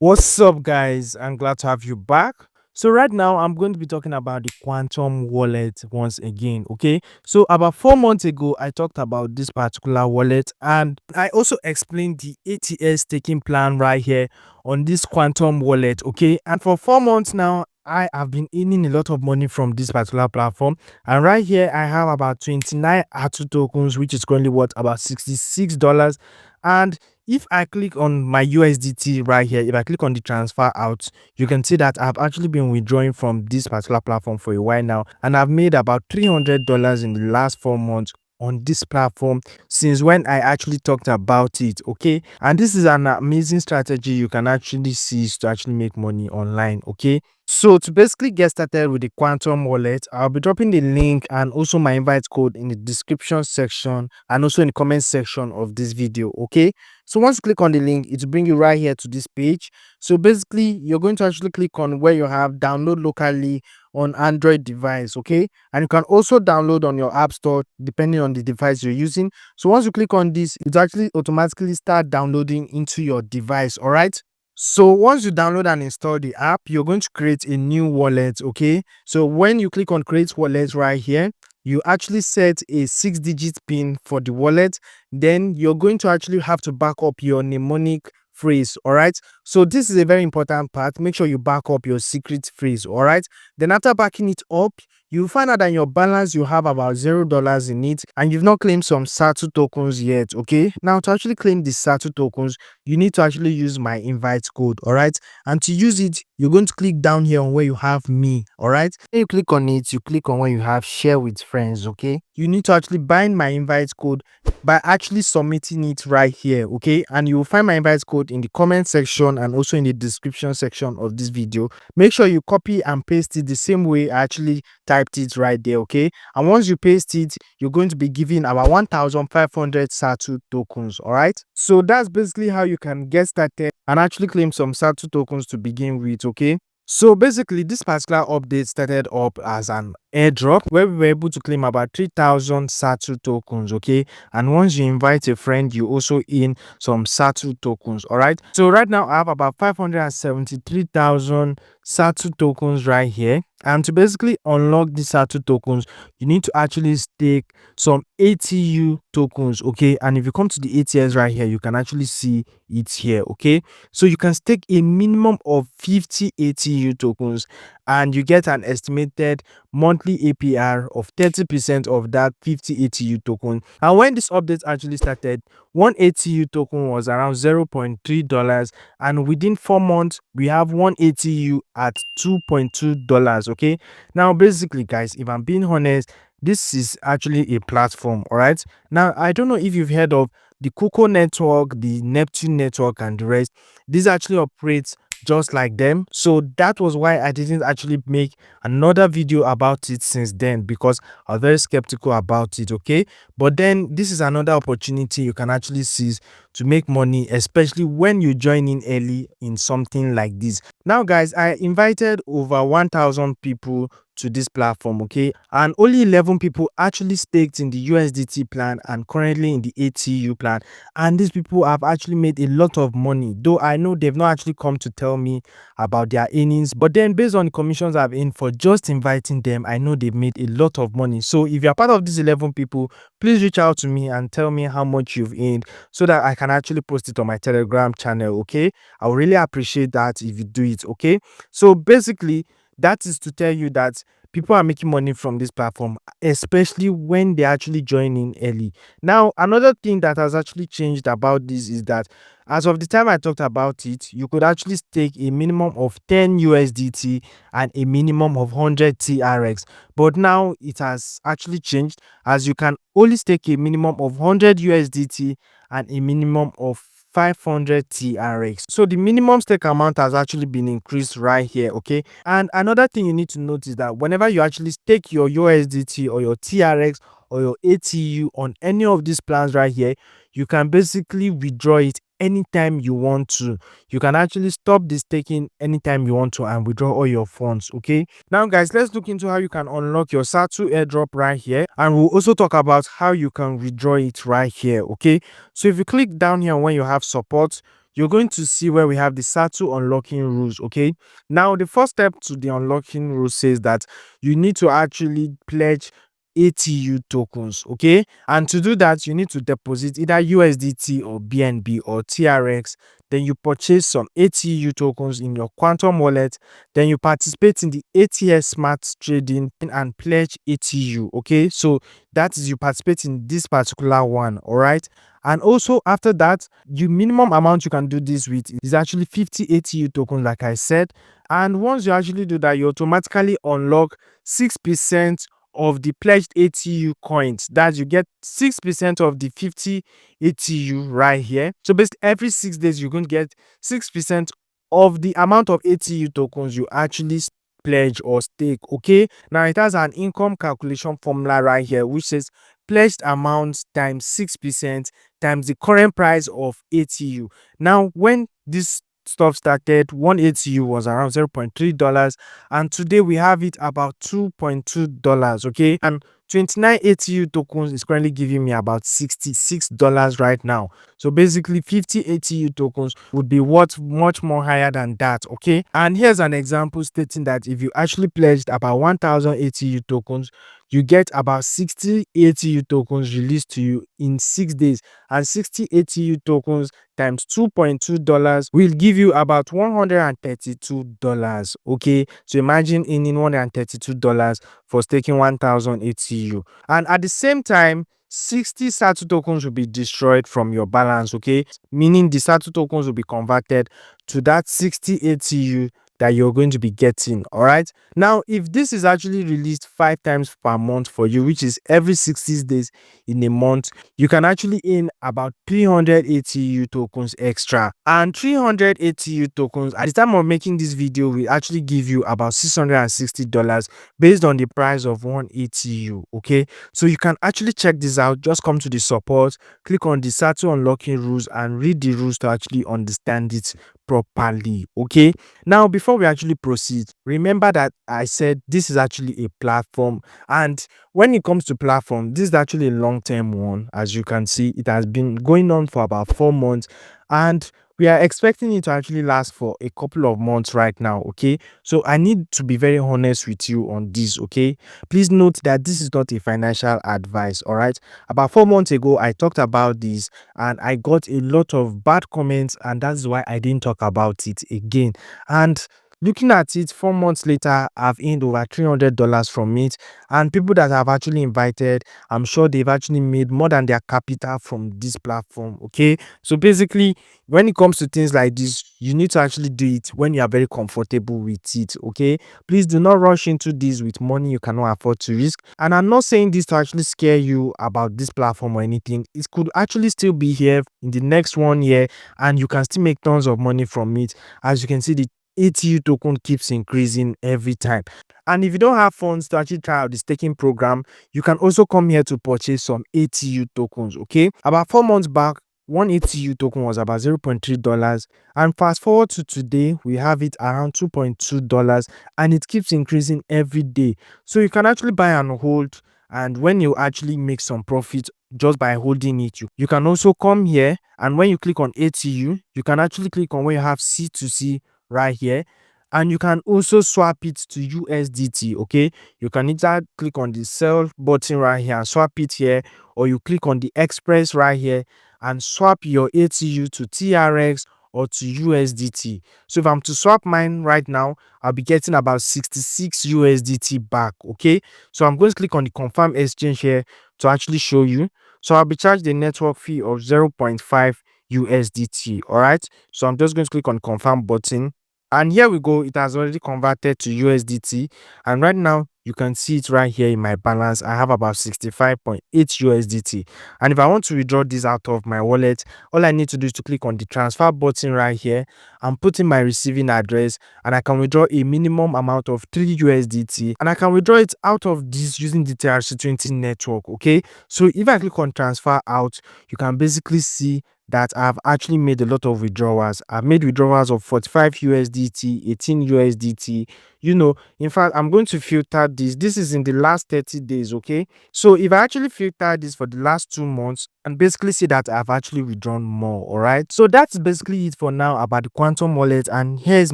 What's up, guys? I'm glad to have you back. So, right now, I'm going to be talking about the Quantum wallet once again. Okay, so about 4 months ago, I talked about this particular wallet, and I also explained the ATS staking plan right here on this Quantum wallet. Okay, and for 4 months now, I have been earning a lot of money from this particular platform. And right here, I have about 29 ATU tokens, which is currently worth about $66. And if I click on my USDT right here, if I click on the transfer out, you can see that I've actually been withdrawing from this particular platform for a while now, and I've made about $300 in the last 4 months on this platform since when I actually talked about it. Okay, and this is an amazing strategy you can actually seize to actually make money online. Okay, so to basically get started with the Quantum wallet, I'll be dropping the link and also my invite code in the description section and also in the comment section of this video. Okay, so once you click on the link, it will bring you right here to this page. So basically, you're going to actually click on where you have download locally on Android device. Okay, and you can also download on your app store depending on the device you're using. So once you click on this, it actually automatically start downloading into your device. All right, so once you download and install the app, you're going to create a new wallet. Okay, so when you click on create wallet right here, you actually set a 6-digit pin for the wallet. Then you're going to actually have to back up your mnemonic phrase. All right, so this is a very important part. Make sure you back up your secret phrase. All right, then after backing it up, you find out that in your balance you have about $0 in it, and you've not claimed some Satu tokens yet. Okay, now to actually claim the Satu tokens, you need to actually use my invite code. All right, and to use it, you're going to click down here on where you have me. All right, when you click on it, you click on where you have share with friends. Okay, you need to actually bind my invite code by actually submitting it right here. Okay, and you will find my invite code in the comment section and also in the description section of this video. Make sure you copy and paste it the same way I actually typed it right there. Okay, and once you paste it, you're going to be given about 1,500 Satu tokens. All right, so that's basically how you can get started and actually claim some Satu tokens to begin with. Okay, so basically, this particular update started up as an airdrop where we were able to claim about 3,000 Satu tokens. Okay, and once you invite a friend, you also in some Satu tokens. All right, so right now I have about 573,000 Satu tokens right here. And to basically unlock the Satu tokens, you need to actually stake some ATU tokens. Okay, and if you come to the ATS right here, you can actually see it here. Okay, so you can stake a minimum of 50 ATU tokens, and you get an estimated monthly APR of 30% of that 50 ATU token. And when this update actually started, one ATU token was around $0.3, and within 4 months, we have one ATU at $2.2. Okay, now basically, guys, if I'm being honest, this is actually a platform. All right, now I don't know if you've heard of the Coco network, the Neptune network, and the rest. This actually operates just like them. So that was why I didn't actually make another video about it since then, because I was very skeptical about it. Okay, but then this is another opportunity you can actually seize to make money, especially when you join in early in something like this. Now, guys, I invited over 1,000 people to this platform. Okay, and only 11 people actually staked in the USDT plan and currently in the ATU plan, and these people have actually made a lot of money, though I know they've not actually come to tell me about their earnings. But then based on the commissions I've earned for just inviting them, I know they've made a lot of money. So if you're part of these 11 people, please reach out to me and tell me how much you've earned so that I can actually post it on my Telegram channel. Okay, I would really appreciate that if you do it. Okay, so basically that is to tell you that people are making money from this platform, especially when they actually join in early. Now, another thing that has actually changed about this is that as of the time I talked about it, you could actually stake a minimum of 10 USDT and a minimum of 100 TRX. But now it has actually changed, as you can only stake a minimum of 100 USDT and a minimum of 500 TRX. So the minimum stake amount has actually been increased right here. Okay, and another thing you need to note is that whenever you actually stake your USDT or your TRX or your ATU on any of these plans right here, you can basically withdraw it anytime you want to. You can actually stop the staking anytime you want to and withdraw all your funds. Okay, now guys, let's look into how you can unlock your Satu airdrop right here, and we'll also talk about how you can withdraw it right here. Okay, so if you click down here when you have support, you're going to see where we have the SATU unlocking rules. Okay, now the first step to the unlocking rule says that you need to actually pledge ATU tokens. Okay, and to do that you need to deposit either USDT or BNB or TRX. Then you purchase some ATU tokens in your Quantum wallet. Then you participate in the ATS smart trading and pledge ATU. Okay, so that is you participate in this particular one. All right, and also after that, you minimum amount you can do this with is actually 50 ATU tokens, like I said. And once you actually do that, you automatically unlock 6% of the pledged ATU coins. That you get 6% of the 50 ATU right here. So basically every 6 days you're going to get 6% of the amount of ATU tokens you actually pledge or stake. Okay, now it has an income calculation formula right here which says pledged amount times 6% times the current price of ATU. Now when this stuff started, one ATU was around $0.3, and today we have it about $2.2. Okay, and 29 ATU tokens is currently giving me about $66 right now. So basically 50 ATU tokens would be worth much more higher than that. Okay, and here's an example stating that if you actually pledged about 1000 ATU tokens, you get about 60 ATU tokens released to you in 6 days, and 60 ATU tokens times $2.2 will give you about $132. Okay, so imagine earning $132 for staking 1000 ATU, and at the same time 60 SATU tokens will be destroyed from your balance. Okay, meaning the SATU tokens will be converted to that 60 ATU that you're going to be getting. All right, now if this is actually released 5 times per month for you, which is every 60 days in a month, you can actually earn about 300 ATU tokens extra. And 300 ATU tokens at the time of making this video will actually give you about $660 based on the price of one ATU. Okay, so you can actually check this out. Just come to the support, click on the SATU unlocking rules and read the rules to actually understand it properly. Okay, now before we actually proceed, remember that I said this is actually a platform, and when it comes to platform, this is actually a long-term one. As you can see, it has been going on for about 4 months, and we are expecting it to actually last for a couple of months right now. Okay, so I need to be very honest with you on this. Okay, please note that this is not a financial advice. All right, about 4 months ago I talked about this and I got a lot of bad comments, and that's why I didn't talk about it again. And looking at it, 4 months later, I've earned over $300 from it, and people that I've actually invited, I'm sure they've actually made more than their capital from this platform. Okay, so basically, when it comes to things like this, you need to actually do it when you are very comfortable with it. Okay, please do not rush into this with money you cannot afford to risk. And I'm not saying this to actually scare you about this platform or anything. It could actually still be here in the next 1 year, and you can still make tons of money from it. As you can see, the ATU token keeps increasing every time. And if you don't have funds to actually try out the staking program, you can also come here to purchase some ATU tokens. Okay, about 4 months back, one ATU token was about $0.3, and fast forward to today, we have it around $2.2, and it keeps increasing every day. So you can actually buy and hold, and when you actually make some profit just by holding it, you can also come here, and when you click on ATU, you can actually click on where you have C2C right here, and you can also swap it to USDT. Okay, you can either click on the sell button right here and swap it here, or you click on the express right here and swap your ATU to TRX or to USDT. So if I'm to swap mine right now, I'll be getting about 66 USDT back. Okay, so I'm going to click on the confirm exchange here to actually show you. So I'll be charged a network fee of 0.5 USDT. All right, so I'm just going to click on confirm button, and here we go. It has already converted to USDT, and right now you can see it right here in my balance. I have about 65.8 USDT, and if I want to withdraw this out of my wallet, all I need to do is to click on the transfer button right here and put in my receiving address, and I can withdraw a minimum amount of 3 USDT, and I can withdraw it out of this using the TRC20 network. Okay, so if I click on transfer out, you can basically see that I've actually made a lot of withdrawals. I've made withdrawals of 45 USDT, 18 USDT. In fact, I'm going to filter this. This is in the last 30 days, okay? So if I actually filter this for the last 2 months and basically see that I've actually withdrawn more, all right? So that's basically it for now about the Quantum Wallet, and here's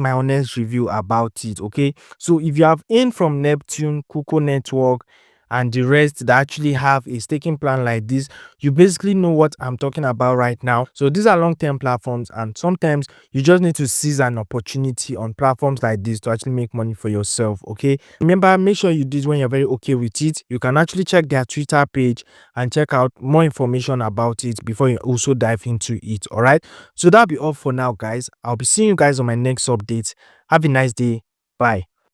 my honest review about it, okay? So if you have in from Neptune, Coco Network, and the rest that actually have a staking plan like this, you basically know what I'm talking about right now. So these are long-term platforms, and sometimes you just need to seize an opportunity on platforms like this to actually make money for yourself, okay? Remember, make sure you do it when you're very okay with it. You can actually check their Twitter page and check out more information about it before you also dive into it, all right? So that'll be all for now, guys. I'll be seeing you guys on my next update. Have a nice day. Bye.